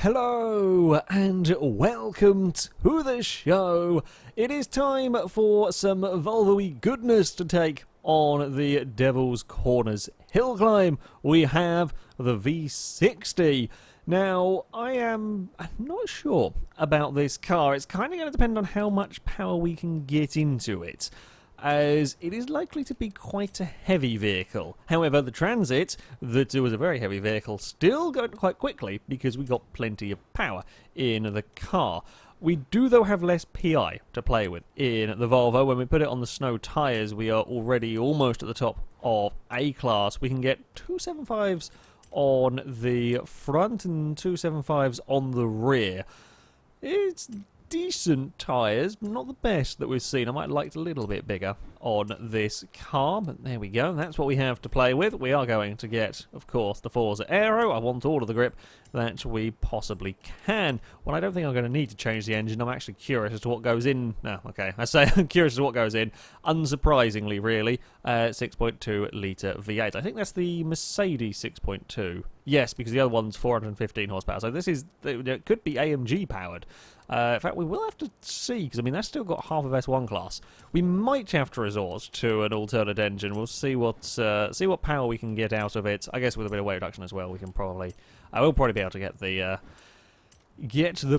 Hello and welcome to the show. It is time for some Volvoeee goodness to take on the Devil's Corners hill climb. We have the V60. Now, I'm not sure about this car. It's kind of going to depend on how much power we can get into it, as it is likely to be quite a heavy vehicle. However, the Transit, that was a very heavy vehicle, still going quite quickly because we got plenty of power in the car. We do, though, have less PI to play with in the Volvo. When we put it on the snow tyres, we are already almost at the top of A-Class. We can get 275s on the front and 275s on the rear. It's decent tyres, not the best that we've seen. I might have liked a little bit bigger on this car, but there we go. That's what we have to play with. We are going to get, of course, the Forza Aero. I want all of the grip that we possibly can. Well, I don't think I'm going to need to change the engine. I'm actually curious as to what goes in. No, okay, I say I'm curious as to what goes in. Unsurprisingly, really, 6.2 litre V8. I think that's the Mercedes 6.2. Yes, because the other one's 415 horsepower. So this is, it could be AMG powered. In fact, we will have to see, because I mean that's still got half of S1 class. We might have to resort to an alternate engine. We'll see what power we can get out of it. I guess with a bit of weight reduction as well, we can probably, I will probably be able to get the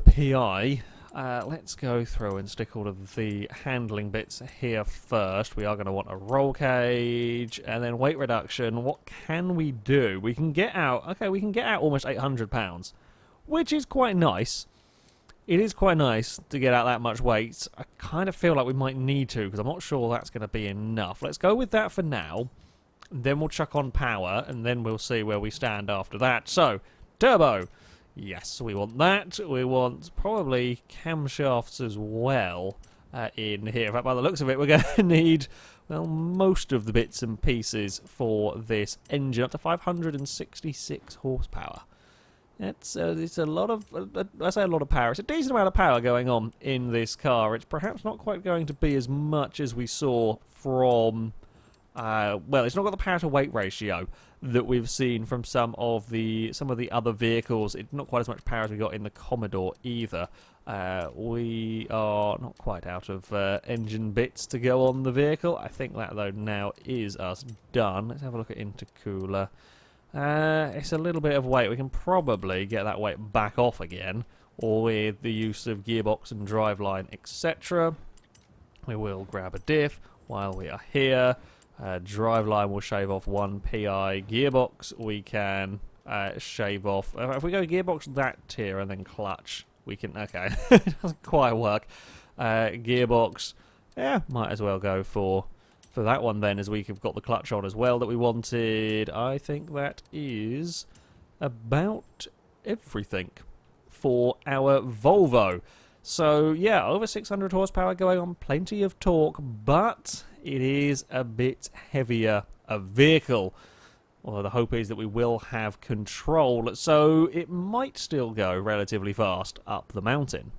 PI. Let's go through and stick all of the handling bits here first. We are going to want a roll cage and then weight reduction. What can we do? We can get out. Okay, we can get out almost 800 pounds, which is quite nice. It is quite nice to get out that much weight. I kind of feel like we might need to, because I'm not sure that's going to be enough. Let's go with that for now. Then we'll chuck on power, and then we'll see where we stand after that. So, turbo. Yes, we want that. We want probably camshafts as well in here. In fact, by the looks of it, we're going to need, well, most of the bits and pieces for this engine, up to 566 horsepower. It's a lot of, I say a lot of power. It's a decent amount of power going on in this car. It's perhaps not quite going to be as much as we saw from, well, it's not got the power to weight ratio that we've seen from some of the other vehicles. It's not quite as much power as we got in the Commodore either. We are not quite out of engine bits to go on the vehicle. I think that though now is us done. Let's have a look at intercooler. It's a little bit of weight. We can probably get that weight back off again, or with the use of gearbox and driveline, etc. We will grab a diff while we are here. Driveline will shave off 1 PI. Gearbox we can shave off. If we go gearbox that tier and then clutch, we can. Okay, it doesn't quite work. Gearbox, yeah, might as well go for that one then, as we've got the clutch on as well that we wanted. I think that is about everything for our Volvo. So yeah, over 600 horsepower going on, plenty of torque, but it is a bit heavier a vehicle. Although the hope is that we will have control, so it might still go relatively fast up the mountain.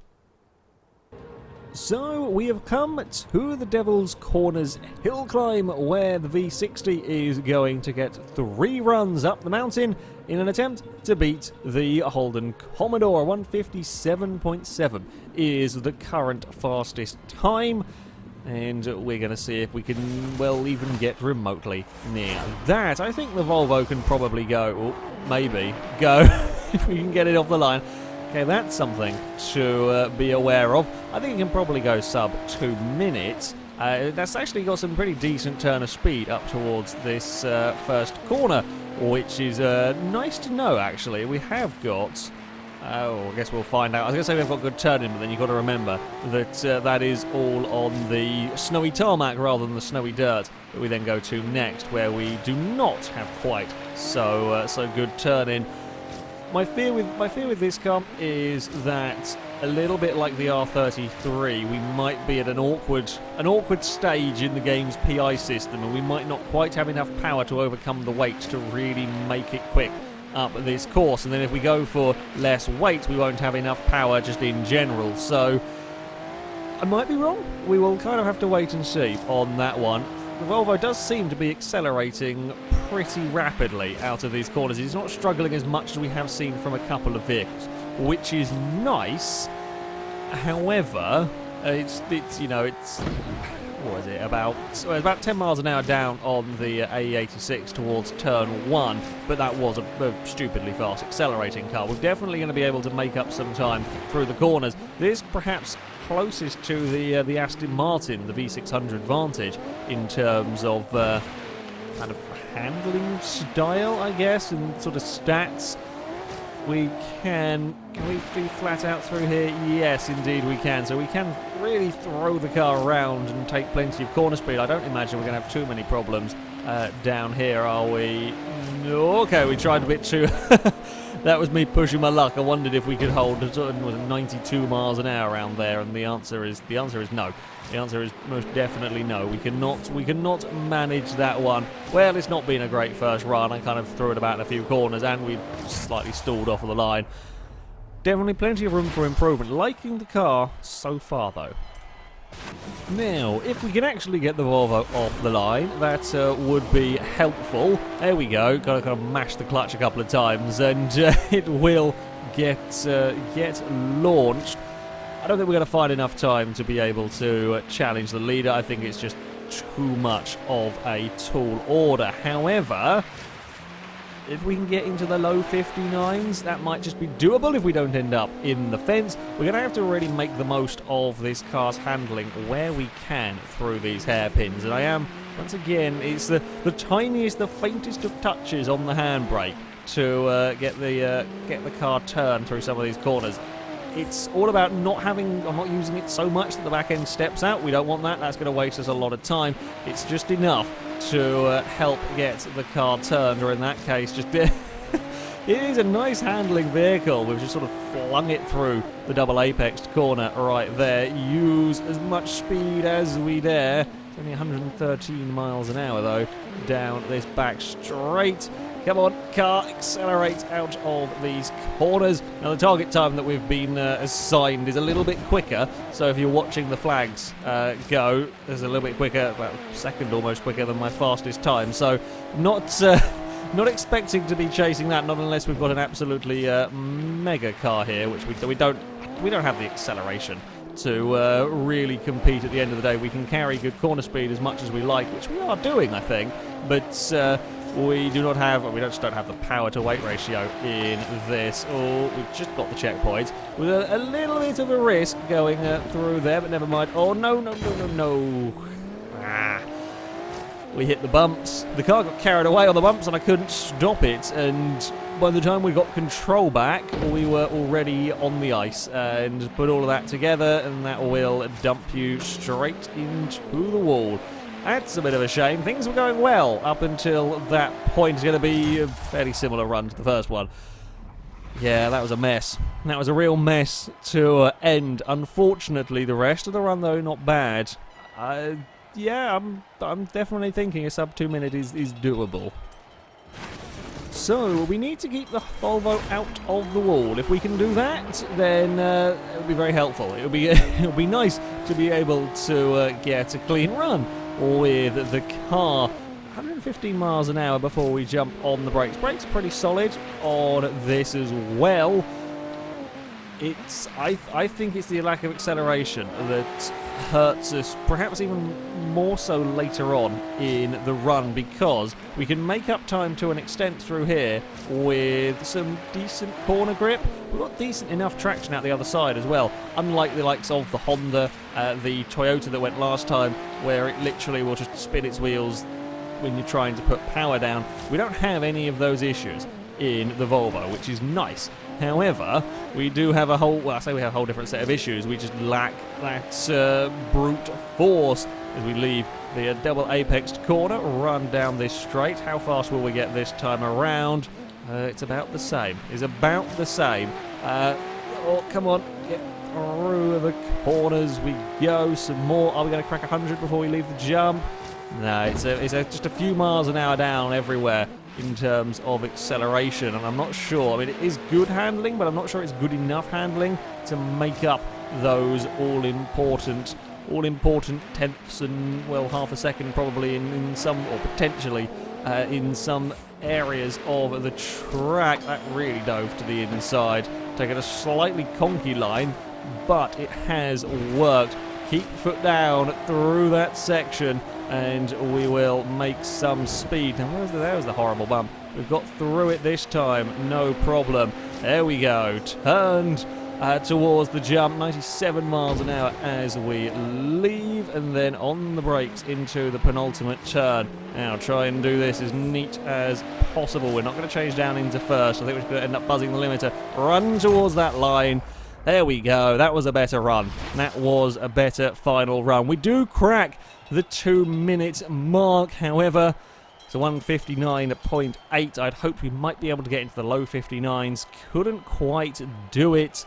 So we have come to the Devil's Corners hill climb, where the V60 is going to get 3 runs up the mountain in an attempt to beat the Holden Commodore. 157.7 is the current fastest time, and we're going to see if we can, well, even get remotely near that. I think the Volvo can probably go, or maybe go, if we can get it off the line. Okay, that's something to be aware of. I think it can probably go sub 2 minutes. That's actually got some pretty decent turn of speed up towards this first corner, which is nice to know, actually. We have got, I guess we'll find out. I was going to say we've got good turning, but then you've got to remember that that is all on the snowy tarmac rather than the snowy dirt that we then go to next, where we do not have quite so good turning. My fear with this car is that, a little bit like the R33, we might be at an awkward stage in the game's PI system, and we might not quite have enough power to overcome the weight to really make it quick up this course. And then if we go for less weight, we won't have enough power just in general. So I might be wrong. We will kind of have to wait and see on that one. The Volvo does seem to be accelerating pretty rapidly out of these corners. He's not struggling as much as we have seen from a couple of vehicles. which is nice. However, it's what is it, about 10 miles an hour down on the A86 towards turn 1, but that was a stupidly fast accelerating car. We're definitely going to be able to make up some time through the corners. This perhaps closest to the Aston Martin, the V600 Vantage, in terms of kind of handling style, I guess, and sort of stats. Can we be flat out through here? Yes, indeed we can. So we can really throw the car around and take plenty of corner speed. I don't imagine we're going to have too many problems down here, are we? No. Okay, we tried a bit too... That was me pushing my luck. I wondered if we could hold 92 miles an hour around there, and the answer is no. The answer is most definitely no. We cannot manage that one. Well, it's not been a great first run. I kind of threw it about in a few corners, and we slightly stalled off of the line. Definitely plenty of room for improvement. Liking the car so far, though. Now, if we can actually get the Volvo off the line, that would be helpful. There we go. Got to kind of mash the clutch a couple of times, and it will get launched. I don't think we're going to find enough time to be able to challenge the leader. I think it's just too much of a tall order. However, if we can get into the low 59s, that might just be doable if we don't end up in the fence. We're going to have to really make the most of this car's handling where we can through these hairpins. And I am, once again, it's the tiniest, the faintest of touches on the handbrake to get the car turned through some of these corners. It's all about I'm not using it so much that the back end steps out. We don't want that. That's going to waste us a lot of time. It's just enough to help get the car turned, or in that case, just it is a nice handling vehicle. We've just sort of flung it through the double apexed corner right there. Use as much speed as we dare. It's only 113 miles an hour, though, down this back straight. Come on, car, accelerate out of these corners. Now, the target time that we've been assigned is a little bit quicker, so if you're watching the flags go, it's a little bit quicker, about a second almost quicker than my fastest time, so not expecting to be chasing that, not unless we've got an absolutely mega car here, which we don't have the acceleration to really compete at the end of the day. We can carry good corner speed as much as we like, which we are doing, I think, but... we just don't have the power to weight ratio in this. Oh, we've just got the checkpoint with a little bit of a risk going through there, but never mind. Oh, no. We hit the bumps. The car got carried away on the bumps and I couldn't stop it, and by the time we got control back, we were already on the ice, and put all of that together, and that will dump you straight into the wall. That's a bit of a shame. Things were going well up until that point. It's going to be a fairly similar run to the first one. Yeah, that was a mess. That was a real mess to end. Unfortunately, the rest of the run, though, not bad. Yeah, I'm definitely thinking a sub 2 minute is doable. So, we need to keep the Volvo out of the wall. If we can do that, then it would be very helpful. It would be nice to be able to get a clean run with the car. 115 miles an hour before we jump on the brakes. Brakes are pretty solid on this as well. I think it's the lack of acceleration that hurts us, perhaps even more so later on in the run, because we can make up time to an extent through here with some decent corner grip. We've got decent enough traction out the other side as well, unlike the likes of the Honda, the Toyota that went last time, where it literally will just spin its wheels when you're trying to put power down. We don't have any of those issues in the Volvo, which is nice. However, we do have a whole, well, I say we have a whole different set of issues. We just lack that brute force as we leave the double apexed corner, run down this straight. How fast will we get this time around? It's about the same. It's about the same. Oh, come on, get through the corners we go. Some more. Are we going to crack 100 before we leave the jump? No, it's just a few miles an hour down everywhere in terms of acceleration, and I'm not sure. I mean, it is good handling, but I'm not sure it's good enough handling to make up those all-important tenths and, well, half a second probably in some, or potentially in some areas of the track. That really dove to the inside, taking a slightly conky line, but it has worked. Keep foot down through that section, and we will make some speed. Now, there was the horrible bump. We've got through it this time, no problem. There we go, turned towards the jump, 97 miles an hour as we leave, and then on the brakes into the penultimate turn. Now try and do this as neat as possible. We're not going to change down into first. I think we're going to end up buzzing the limiter. Run towards that line. There we go. That was a better run. That was a better final run. We do crack the 2-minute mark, however. So 1:59.8. I'd hoped we might be able to get into the low 59s. Couldn't quite do it.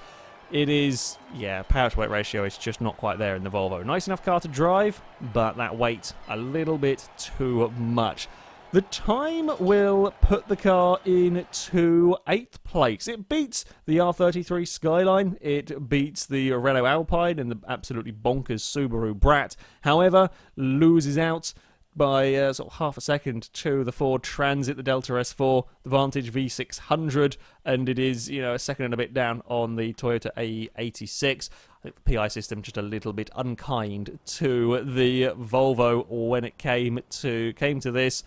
It is, yeah, power to weight ratio is just not quite there in the Volvo. Nice enough car to drive, but that weight a little bit too much. The time will put the car into 8th place. It beats the R33 Skyline. It beats the Renault Alpine and the absolutely bonkers Subaru Brat. However, loses out by sort of half a second to the Ford Transit, the Delta S4, the Vantage V600, and it is, you know, a second and a bit down on the Toyota AE86. I think the PI system just a little bit unkind to the Volvo when it came to this.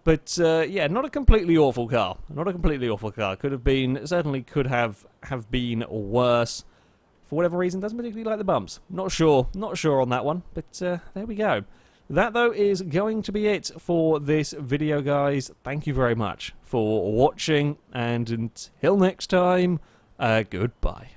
But yeah, not a completely awful car. Not a completely awful car. Could have been, certainly could have been worse. For whatever reason, doesn't particularly like the bumps. Not sure on that one. But there we go. That, though, is going to be it for this video, guys. Thank you very much for watching, and until next time, goodbye.